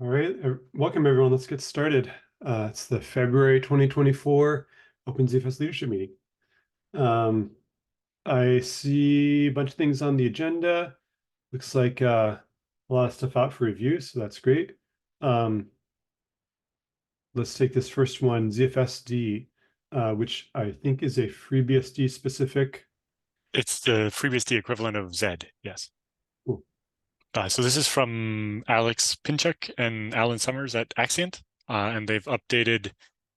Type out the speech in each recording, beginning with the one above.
All right, welcome everyone. Let's get started. It's the February 2024 OpenZFS leadership meeting. I see a bunch of things on the agenda. Looks like a lot of stuff out for review, so that's great. Let's take this first one, zfsd, which I think is a FreeBSD specific. It's the FreeBSD equivalent of Z, yes. Cool. So this is from Alex Pinchuk and Alan Summers at Axient, and they've updated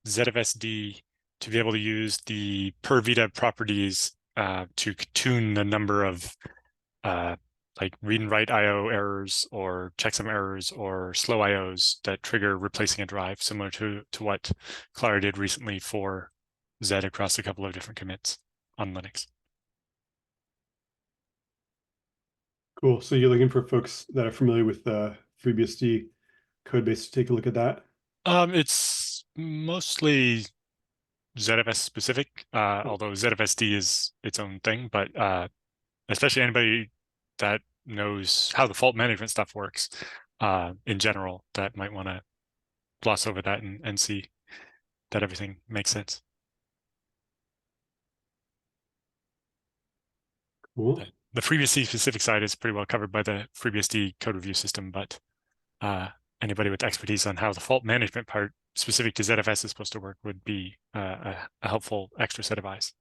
zfsd to be able to use the per vita properties to tune the number of like read and write IO errors or checksum errors or slow IOs that trigger replacing a drive, similar to what Clara did recently for Z across a couple of different commits on Linux. Cool. So you're looking for folks that are familiar with FreeBSD code base to take a look at that? It's mostly ZFS specific, although ZFSD is its own thing, but especially anybody that knows how the fault management stuff works in general, that might want to gloss over that and see that everything makes sense. Cool. The FreeBSD specific side is pretty well covered by the FreeBSD code review system, but anybody with expertise on how the fault management part specific to ZFS is supposed to work would be a helpful extra set of eyes.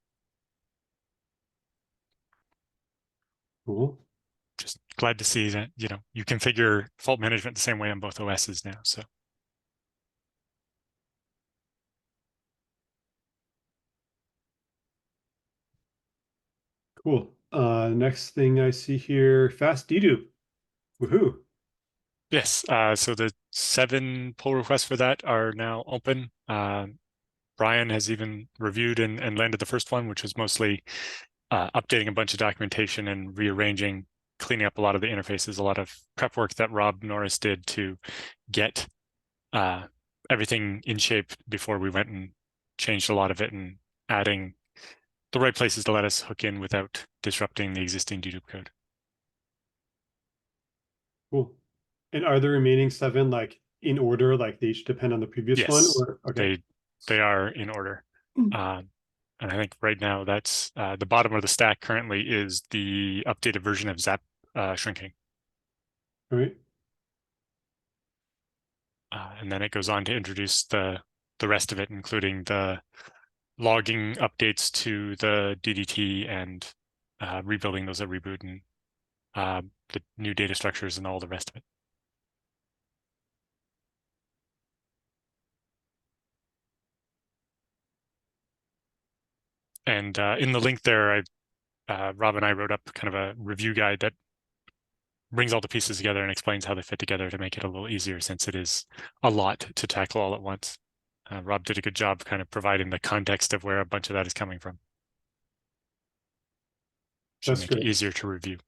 Cool. Just glad to see that, you configure fault management the same way on both OSs now. So Cool. Next thing I see here, fast dedup. Woohoo. yes, so the 7 pull requests for that are now open. Brian has even reviewed and landed the first one, which was mostly updating a bunch of documentation and rearranging, cleaning up a lot of the interfaces, a lot of prep work that Rob Norris did to get everything in shape before we went and changed a lot of it and adding the right places to let us hook in without disrupting the existing dedup code. Cool. And are the remaining 7 like in order, like they each depend on the previous one? Yes, Or okay. they are in order. And I think right now that's the bottom of the stack currently is the updated version of Zap shrinking. All right. And then it goes on to introduce the rest of it, including the logging updates to the DDT and rebuilding those at reboot and the new data structures and all the rest of it. And in the link there, Rob and I wrote up kind of a review guide that brings all the pieces together and explains how they fit together to make it a little easier, since it is a lot to tackle all at once. Rob did a good job kind of providing the context of where a bunch of that is coming from. Should make it easier to review.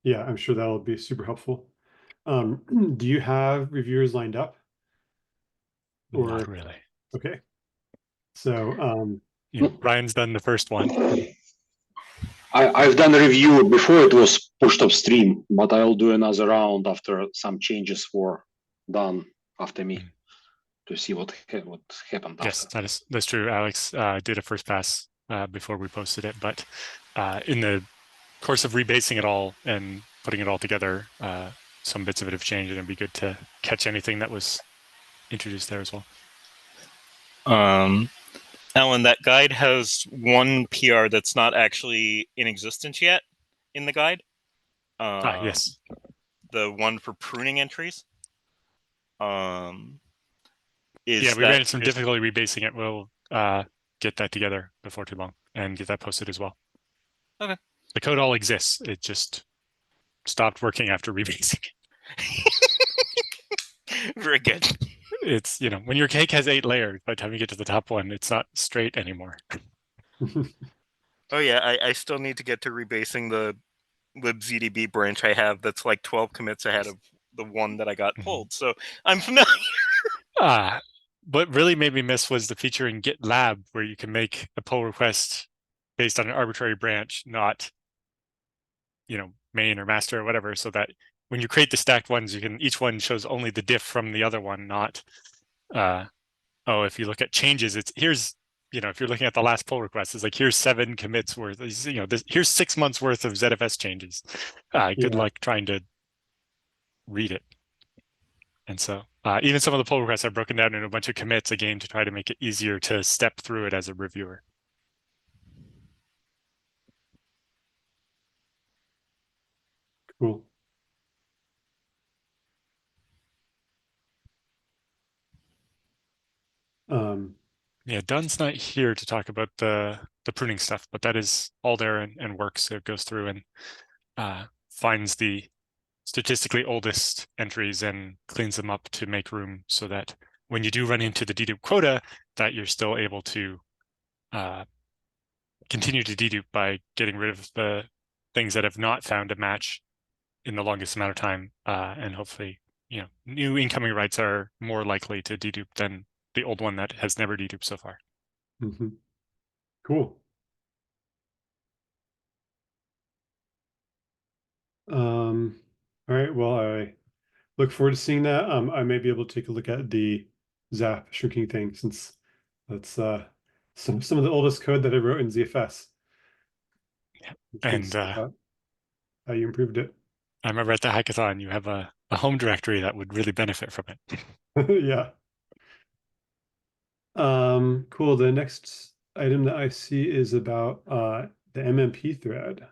Yeah, I'm sure that'll be super helpful. Do you have reviewers lined up? Or Not really. okay. So Ryan's done the first one. I've done a review before it was pushed upstream, but I'll do another round after some changes were done after me to see what happened. Yes, that's true. Alex did a first pass before we posted it, but in the course of rebasing it all and putting it all together, some bits of it have changed, and it'd be good to catch anything that was introduced there as well. Alan, that guide has one PR that's not actually in existence yet in the guide. Yes. The one for pruning entries. We ran into some difficulty rebasing it. We'll get that together before too long and get that posted as well. Okay. The code all exists. It just stopped working after rebasing. Very good. It's, when your cake has 8 layers, by the time you get to the top one, it's not straight anymore. Oh yeah, I still need to get to rebasing the libzdb branch I have that's like 12 commits ahead of the one that I got pulled. So I'm familiar. What really made me miss was the feature in GitLab where you can make a pull request based on an arbitrary branch, not, main or master or whatever, so that when you create the stacked ones, each one shows only the diff from the other one, not, oh, if you look at changes, here's, if you're looking at the last pull request, it's like, here's 7 commits worth, here's 6 months worth of ZFS changes. Good luck trying to read it. And so even some of the pull requests are broken down into a bunch of commits, again, to try to make it easier to step through it as a reviewer. Cool. Yeah, Don's not here to talk about the pruning stuff, but that is all there and works. So it goes through and finds the statistically oldest entries and cleans them up to make room so that when you do run into the dedupe quota, that you're still able to continue to dedupe by getting rid of the things that have not found a match in the longest amount of time. And hopefully, new incoming writes are more likely to dedupe than the old one that has never deduped so far. Mm-hmm. Cool. All right. Well, I look forward to seeing that. I may be able to take a look at the Zap shrinking thing, since that's some of the oldest code that I wrote in ZFS. Yeah. And how you improved it. I remember at the hackathon, you have a home directory that would really benefit from it. Yeah. Cool. The next item that I see is about the MMP thread.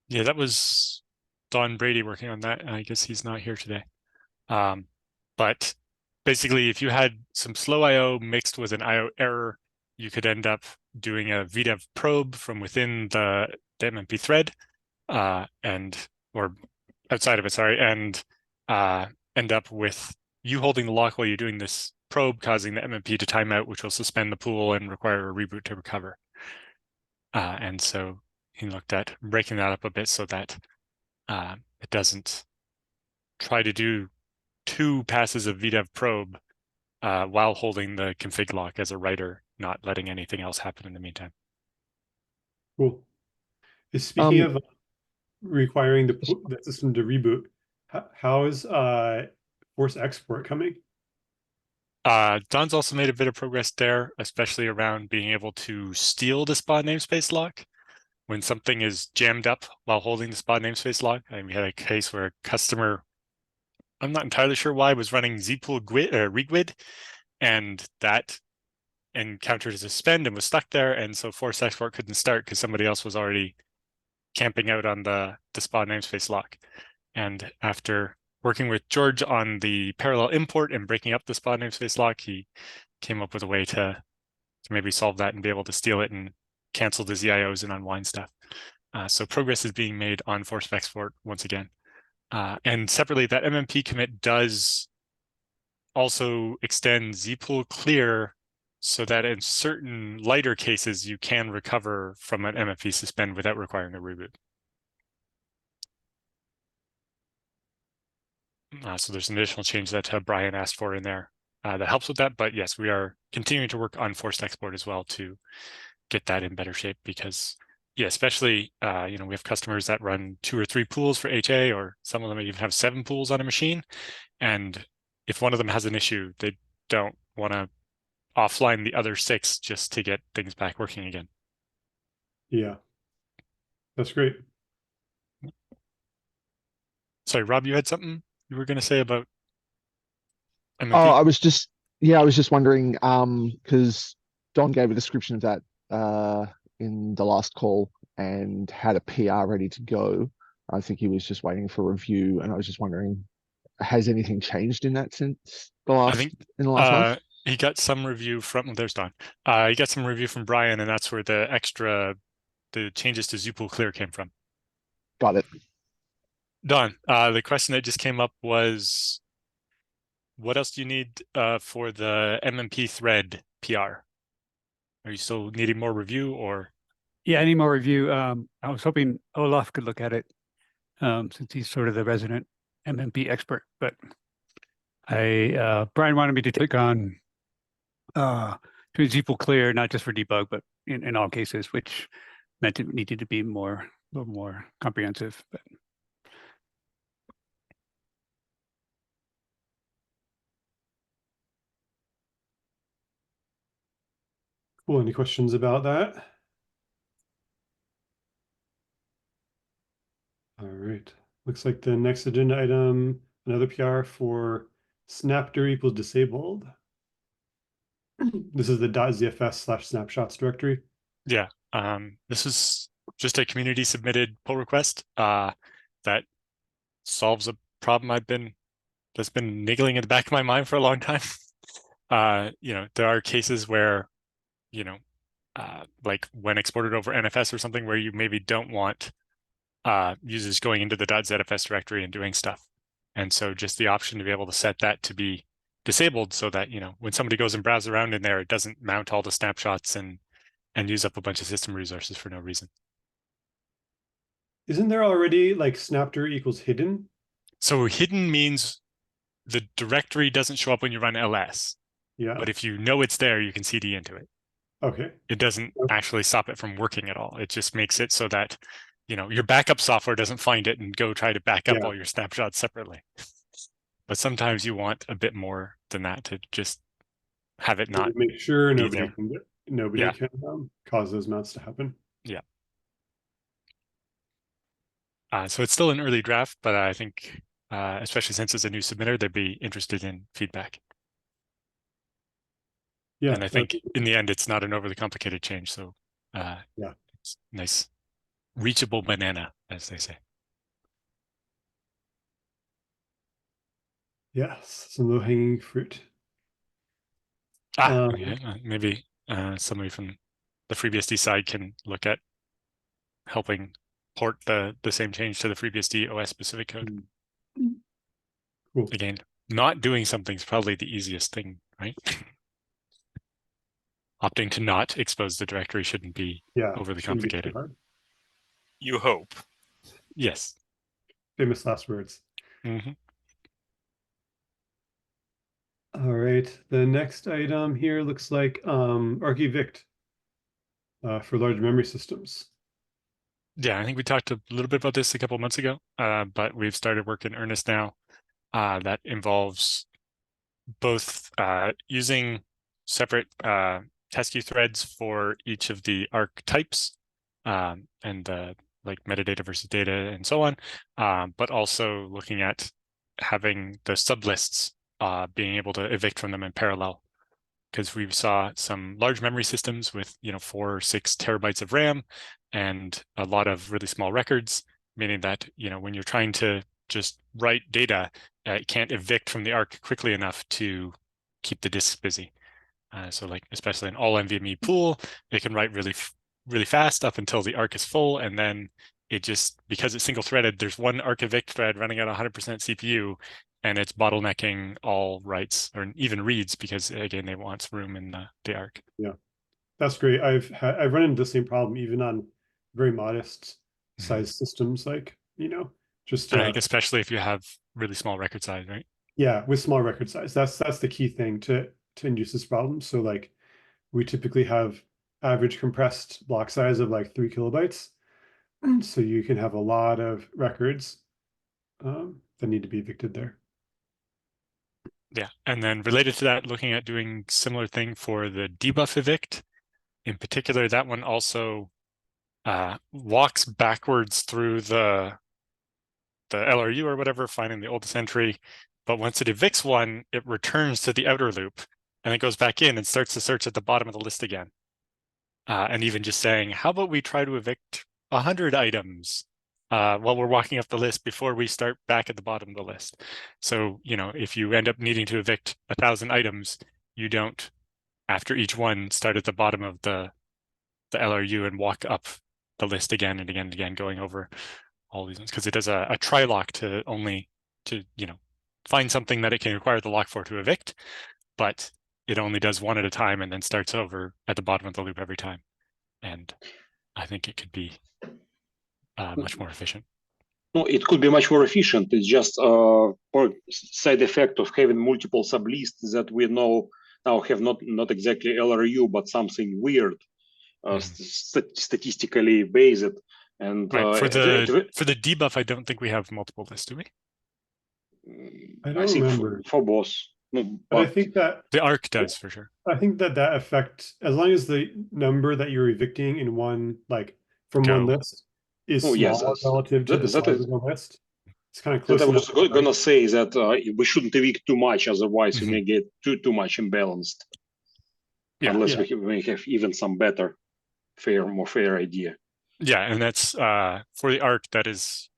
Yeah, that was Don Brady working on that. I guess he's not here today. But basically, if you had some slow IO mixed with an IO error, you could end up doing a VDEV probe from within the MMP thread, or outside of it, sorry, and end up with you holding the lock while you're doing this probe, causing the MMP to time out, which will suspend the pool and require a reboot to recover. And so he looked at breaking that up a bit so that it doesn't try to do 2 passes of VDEV probe while holding the config lock as a writer, not letting anything else happen in the meantime. Cool. Speaking of requiring the system to reboot, how is force export coming? Don's also made a bit of progress there, especially around being able to steal the spot namespace lock when something is jammed up while holding the spot namespace lock. And we had a case where a customer, I'm not entirely sure why, was running zpool regwid, and that encountered a suspend and was stuck there, and so force export couldn't start because somebody else was already camping out on the spot namespace lock. And after working with George on the parallel import and breaking up the spot namespace lock, he came up with a way to maybe solve that and be able to steal it and cancel the ZIOs and unwind stuff. So progress is being made on force export once again. And separately, that MMP commit does also extend zpool clear so that in certain lighter cases, you can recover from an MMP suspend without requiring a reboot. So there's an additional change that Brian asked for in there that helps with that. But yes, we are continuing to work on forced export as well to get that in better shape, because yeah, especially, we have customers that run 2 or 3 pools for HA, or some of them even have 7 pools on a machine. And if one of them has an issue, they don't want to offline the other 6 just to get things back working again. Yeah, that's great. Sorry, Rob, you had something you were going to say about MMP? Oh, I was just wondering, because Don gave a description of that in the last call and had a PR ready to go. I think he was just waiting for review, and I was just wondering, has anything changed in that since the last month? He got some review from, there's Don. He got some review from Brian, and that's where the changes to zpool clear came from. Got it. Don, the question that just came up was, what else do you need for the MMP thread PR? Are you still needing more review, or? Yeah, I need more review. I was hoping Olaf could look at it, since he's sort of the resident MMP expert. But Brian wanted me to click on to zpool clear, not just for debug, but in all cases, which meant it needed to be a little more comprehensive. But Cool. Any questions about that? All right. Looks like the next agenda item, another PR for snapdir equals disabled. This is the .zfs/snapshots directory. Yeah, this is just a community submitted pull request that solves a problem that's been niggling in the back of my mind for a long time. There are cases where, like when exported over NFS or something, where you maybe don't want users going into the .zfs directory and doing stuff. And so just the option to be able to set that to be disabled so that, when somebody goes and browses around in there, it doesn't mount all the snapshots and use up a bunch of system resources for no reason. Isn't there already like snapdir equals hidden? So hidden means the directory doesn't show up when you run ls. Yeah. But if you know it's there, you can CD into it. Okay. It doesn't actually stop it from working at all. It just makes it so that, your backup software doesn't find it and go try to back up all your snapshots separately. But sometimes you want a bit more than that to just have it not make sure be nobody there. can cause those mounts to happen. Yeah. So it's still an early draft, but I think, especially since it's a new submitter, they'd be interested in feedback. Yeah. And I think in the end, it's not an overly complicated change. So yeah, it's nice, reachable banana, as they say. Yes, some low-hanging fruit. Okay. Maybe somebody from the FreeBSD side can look at helping port the same change to the FreeBSD OS specific code. Cool. Again, not doing something is probably the easiest thing, right? Opting to not expose the directory shouldn't be overly complicated. You hope. Yes. Famous last words. Mm-hmm. All right. The next item here looks like archivict for large memory systems. Yeah, I think we talked a little bit about this a couple of months ago, but we've started work in earnest now. That involves both using separate test queue threads for each of the ARC types and like metadata versus data and so on, but also looking at having the sublists being able to evict from them in parallel. Because we saw some large memory systems with 4 or 6 terabytes of RAM and a lot of really small records, meaning that when you're trying to just write data, it can't evict from the ARC quickly enough to keep the disks busy. So like especially an all NVMe pool, it can write really fast up until the ARC is full, and then it just, because it's single threaded, there's one ARC evict thread running at 100% CPU, and it's bottlenecking all writes or even reads because again, they want room in the ARC. Yeah, that's great. I've run into the same problem even on very modest size systems, like just. And I think especially if you have really small record size, right? Yeah, with small record size, that's the key thing to induce this problem. So like, we typically have average compressed block size of like 3 kilobytes, so you can have a lot of records that need to be evicted there. Yeah, and then related to that, looking at doing similar thing for the debuff evict. In particular, that one also walks backwards through the LRU or whatever, finding the oldest entry. But once it evicts one, it returns to the outer loop and it goes back in and starts to search at the bottom of the list again. And even just saying, how about we try to evict 100 items while we're walking up the list before we start back at the bottom of the list. So, if you end up needing to evict 1,000 items, you don't, after each one, start at the bottom of the LRU and walk up the list again and again and again, going over all these ones, because it does a try lock to find something that it can require the lock for to evict, but it only does one at a time and then starts over at the bottom of the loop every time. And I think it could be much more efficient. No, it could be much more efficient. It's just a side effect of having multiple sublists that we know now have not exactly LRU, but something weird, statistically based. And right. For the debuff, I don't think we have multiple lists, do we? I don't remember. For both. No, But I but think that The arc does for sure. I think that that effect, as long as the number that you're evicting in one, like from one Go. list, is oh yes, small relative to the that size is of the list, it's kind of that close I enough. was gonna say that we shouldn't evict too much, otherwise we Mhm. may get too much imbalanced. Yeah. Unless Yeah. we may have even some better, more fair idea. Yeah, and that's for the arc, that is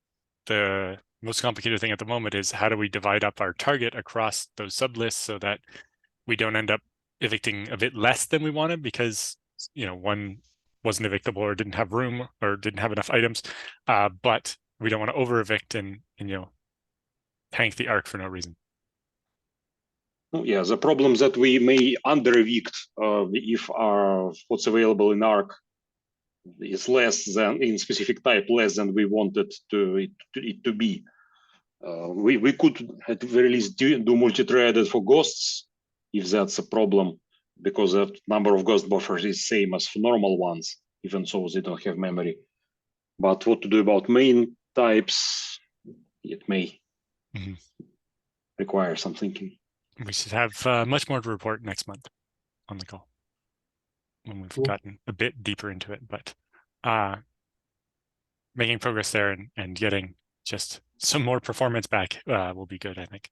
the most complicated thing at the moment, is how do we divide up our target across those sublists so that we don't end up evicting a bit less than we wanted because, you know, one wasn't evictable or didn't have room or didn't have enough items, but we don't want to over evict and you know, tank the arc for no reason. Oh, yeah, the problem that we may under evict if what's available in ARC is less than in specific type, less than we wanted it to be. We could at the very least do multi-threaded for ghosts if that's a problem, because the number of ghost buffers is same as for normal ones, even so they don't have memory. But what to do about main types, it may require some thinking. We should have much more to report next month on the call when we've gotten a bit deeper into it, but making progress there and getting just some more performance back will be good, I think.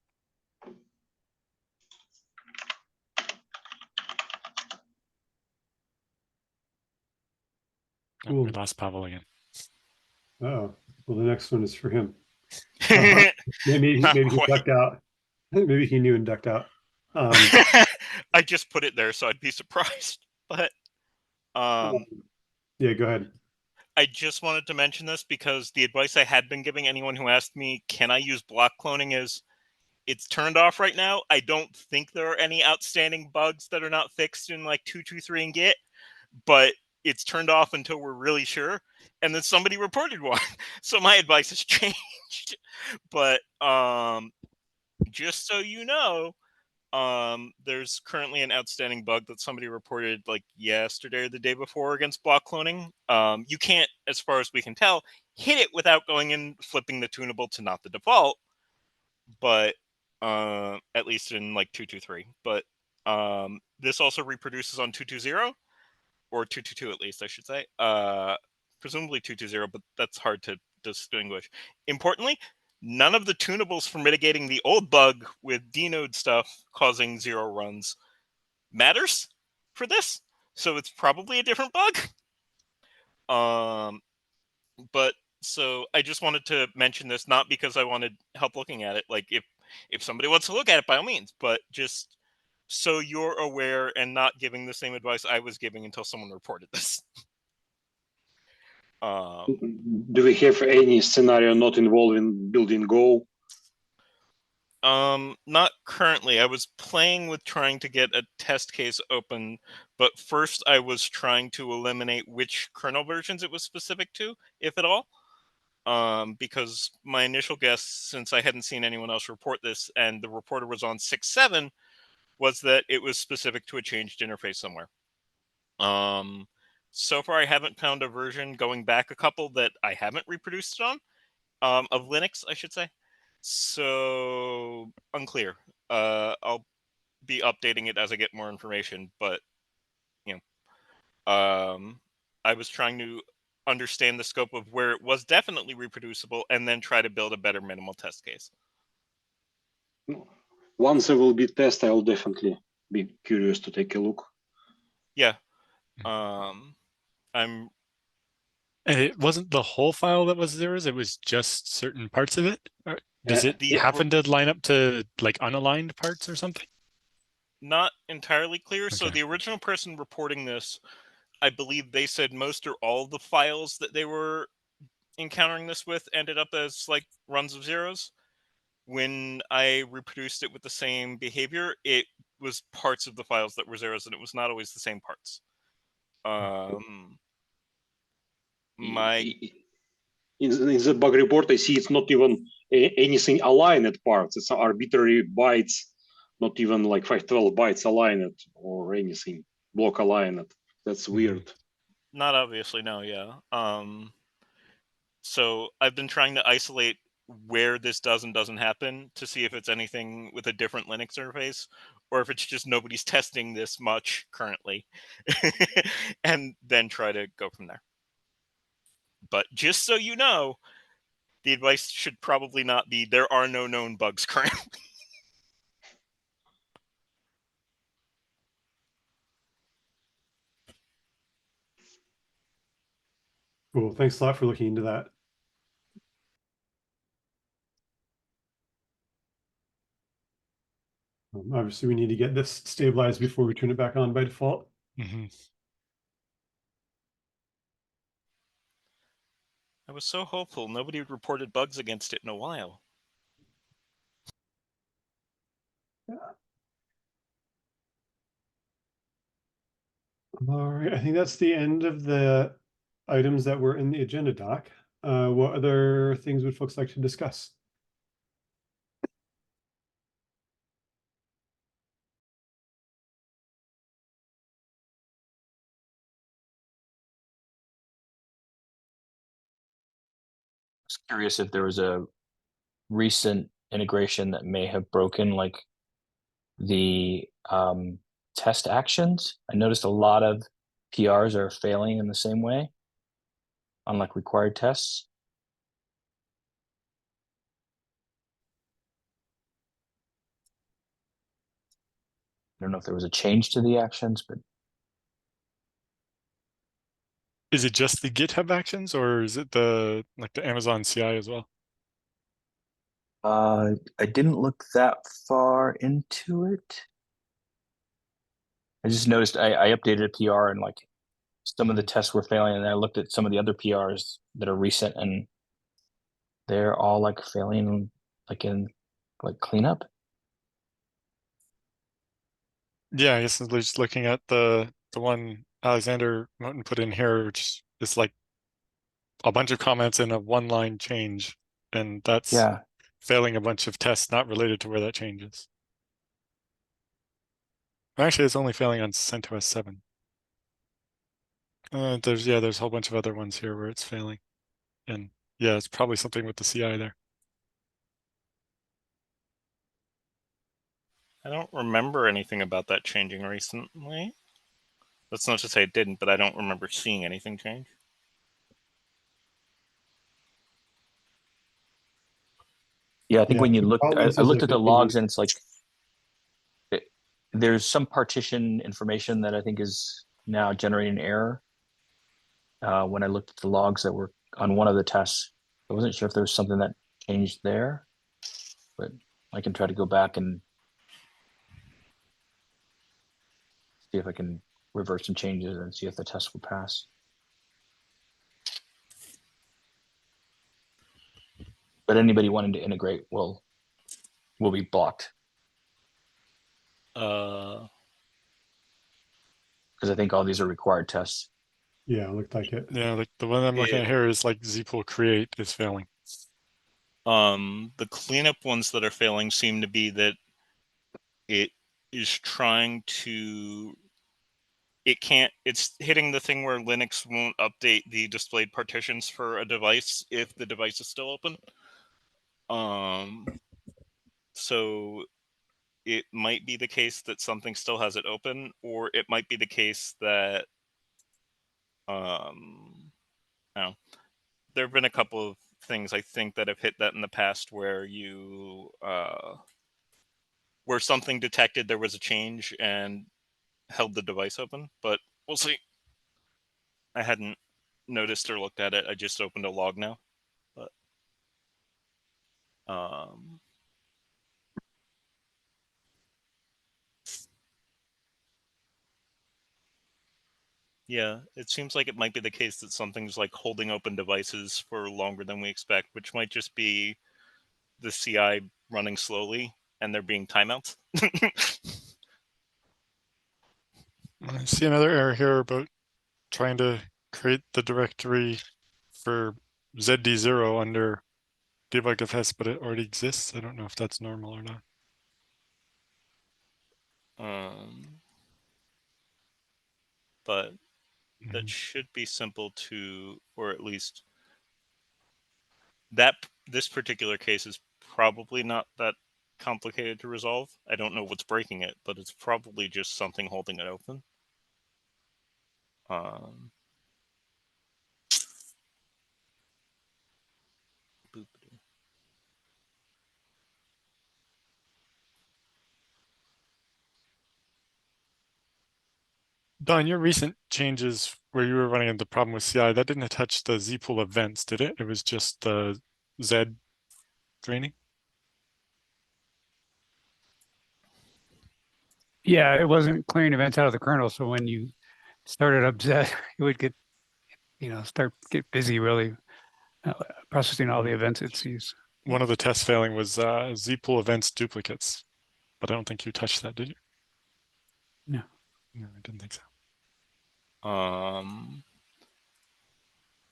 Oh, we lost Pavel again. Oh, well, the next one is for him. Not Maybe he quite. ducked out. Maybe he knew and ducked out. I just put it there, so I'd be surprised. But yeah, go ahead. I just wanted to mention this because the advice I had been giving anyone who asked me, can I use block cloning, is it's turned off right now. I don't think there are any outstanding bugs that are not fixed in like 223 and Git, but it's turned off until we're really sure. And then somebody reported one. So my advice has changed. But just so you know, there's currently an outstanding bug that somebody reported like yesterday or the day before against block cloning. You can't, as far as we can tell, hit it without going and flipping the tunable to not the default, but at least in like 223. But this also reproduces on 220 or 222 at least, I should say. Presumably 220, but that's hard to distinguish. Importantly, none of the tunables for mitigating the old bug with dnode stuff causing 0 runs matters for this, so it's probably a different bug. But so I just wanted to mention this, not because I wanted help looking at it. Like if somebody wants to look at it, by all means, but just so you're aware and not giving the same advice I was giving until someone reported this. Do we have any scenario not involving building Go? Not currently. I was playing with trying to get a test case open, but first I was trying to eliminate which kernel versions it was specific to, if at all. Because my initial guess, since I hadn't seen anyone else report this, and the reporter was on 6.7, was that it was specific to a changed interface somewhere. So far I haven't found a version going back a couple that I haven't reproduced it on, of Linux, I should say. So unclear. I'll be updating it as I get more information, but you know, I was trying to understand the scope of where it was definitely reproducible and then try to build a better minimal test case. Once there will be test, I will definitely be curious to take a look. Yeah. And it wasn't the whole file that was zeros, it was just certain parts of it? Or does it happen to line up to like unaligned parts or something? Not entirely clear. Okay. So the original person reporting this, I believe they said most or all of the files that they were encountering this with ended up as like runs of zeros. When I reproduced it with the same behavior, it was parts of the files that were zeros, and it was not always the same parts. In the bug report, I see it's not even anything aligned parts. It's arbitrary bytes, not even like 512 bytes aligned or anything block aligned. That's weird. Not obviously, no. Yeah. So I've been trying to isolate where this does and doesn't happen to see if it's anything with a different Linux interface, or if it's just nobody's testing this much currently, and then try to go from there. But just so you know, the advice should probably not be there are no known bugs currently. Cool. Thanks a lot for looking into that. Obviously, we need to get this stabilized before we turn it back on by default. Mhm. I was so hopeful nobody had reported bugs against it in a while. All right, I think that's the end of the items that were in the agenda doc. What other things would folks like to discuss? Was curious if there was a recent integration that may have broken like the test actions. I noticed a lot of PRs are failing in the same way on like required tests. I don't know if there was a change to the actions, but Is it just the GitHub actions, or is it the Amazon CI as well? I didn't look that far into it. I just noticed I updated a PR and like some of the tests were failing, and I looked at some of the other PRs that are recent, and they're all like failing like in like cleanup. Yeah, I guess I'm just looking at the one Alexander Moten put in here, which is like a bunch of comments and a one-line change, and that's Yeah, failing a bunch of tests not related to where that change is. Actually, it's only failing on CentOS 7. There's a whole bunch of other ones here where it's failing, and yeah, it's probably something with the CI there. I don't remember anything about that changing recently. That's not to say it didn't, but I don't remember seeing anything change. yeah. I think Yeah, when you the look, problem I is looked like at the a logs, thingy. and it's like there's some partition information that I think is now generating error. When I looked at the logs that were on one of the tests, I wasn't sure if there was something that changed there, but I can try to go back and see if I can reverse some changes and see if the test will pass. But anybody wanting to integrate will be blocked because I think all these are required tests. Yeah, it looked like it. Yeah, like the one I'm looking at here is like zpool create is failing. The cleanup ones that are failing seem to be that it is trying to. It's hitting the thing where Linux won't update the displayed partitions for a device if the device is still open. So it might be the case that something still has it open, or it might be the case that no. There have been a couple of things I think that have hit that in the past where you where something detected there was a change and held the device open, but we'll see. I hadn't noticed or looked at it. I just opened a log now, but yeah, it seems like it might be the case that something's like holding open devices for longer than we expect, which might just be the CI running slowly and there being timeouts. I see another error here about trying to create the directory for zd0 under debuggfs, but it already exists. I don't know if that's normal or not. But that should be simple to, or at least that this particular case is probably not that complicated to resolve. I don't know what's breaking it, but it's probably just something holding it open. Don, your recent changes where you were running into the problem with CI, that didn't touch the zpool events, did it? It was just the Z draining? Yeah, it wasn't clearing events out of the kernel. So when you started up Z, it would get, get busy really processing all the events it sees. One of the tests failing was zpool events duplicates, but I don't think you touched that, did you? No. No, I didn't think so. I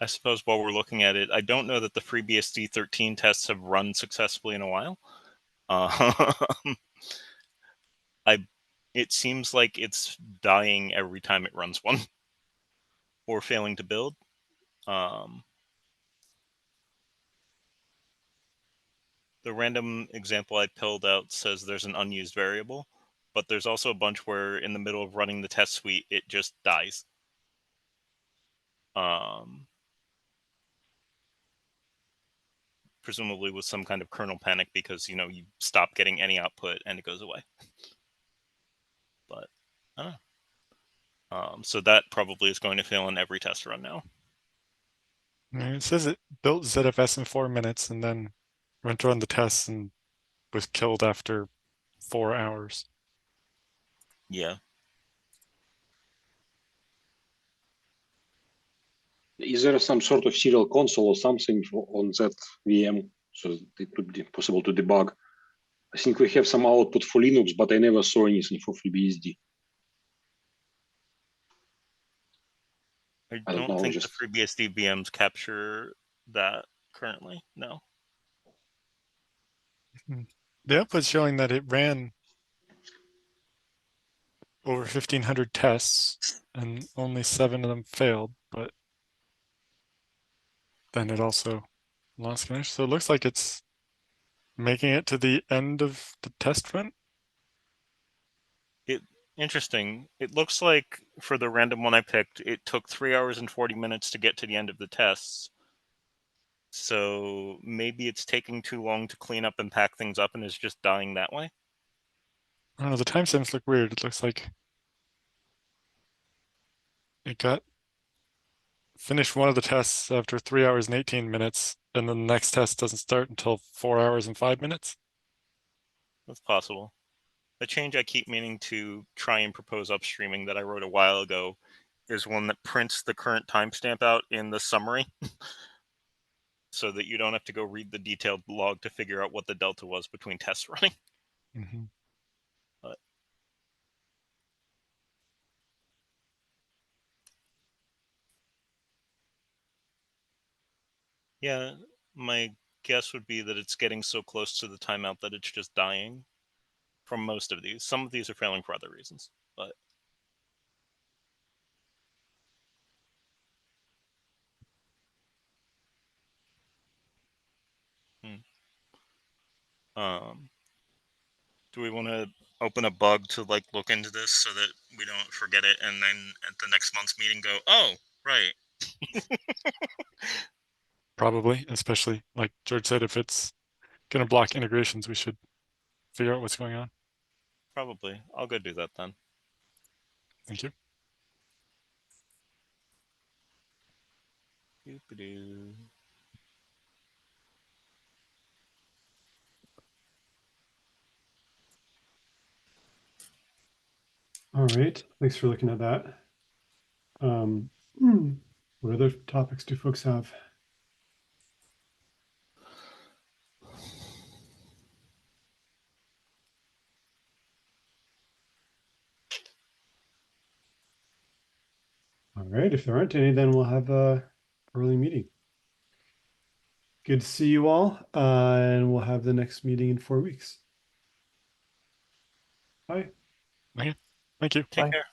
suppose while we're looking at it, I don't know that the FreeBSD 13 tests have run successfully in a while. It seems like it's dying every time it runs one or failing to build. The random example I pulled out says there's an unused variable, but there's also a bunch where in the middle of running the test suite, it just dies. Presumably with some kind of kernel panic because, you stop getting any output and it goes away. But I don't know. So that probably is going to fail in every test run now. It says it built ZFS in 4 minutes and then went to run the tests and was killed after 4 hours. Yeah. Is there some sort of serial console or something on that VM so that it would be possible to debug? I think we have some output for Linux, but I never saw anything for FreeBSD. I don't think the FreeBSD VMs capture that currently. No. The output's showing that it ran over 1,500 tests and only 7 of them failed, but then it also lost connection. So it looks like it's making it to the end of the test run. Interesting. It looks like for the random one I picked, it took 3 hours and 40 minutes to get to the end of the tests. So maybe it's taking too long to clean up and pack things up and is just dying that way. I don't know, the timestamps look weird. It looks like it got finished one of the tests after 3 hours and 18 minutes, and then the next test doesn't start until 4 hours and 5 minutes. That's possible. A change I keep meaning to try and propose upstreaming that I wrote a while ago is one that prints the current timestamp out in the summary so that you don't have to go read the detailed log to figure out what the delta was between tests running. Mm-hmm. But yeah, my guess would be that it's getting so close to the timeout that it's just dying from most of these. Some of these are failing for other reasons, but do we want to open a bug to look into this so that we don't forget it and then at the next month's meeting go, oh, right. Probably, especially like George said, if it's going to block integrations, we should figure out what's going on. Probably. I'll go do that then. Thank you. Doop-a-doo. All right, thanks for looking at that. What other topics do folks have? All right, if there aren't any, then we'll have a early meeting. Good to see you all, and we'll have the next meeting in 4 weeks. Bye. Okay. Thank you. Take care.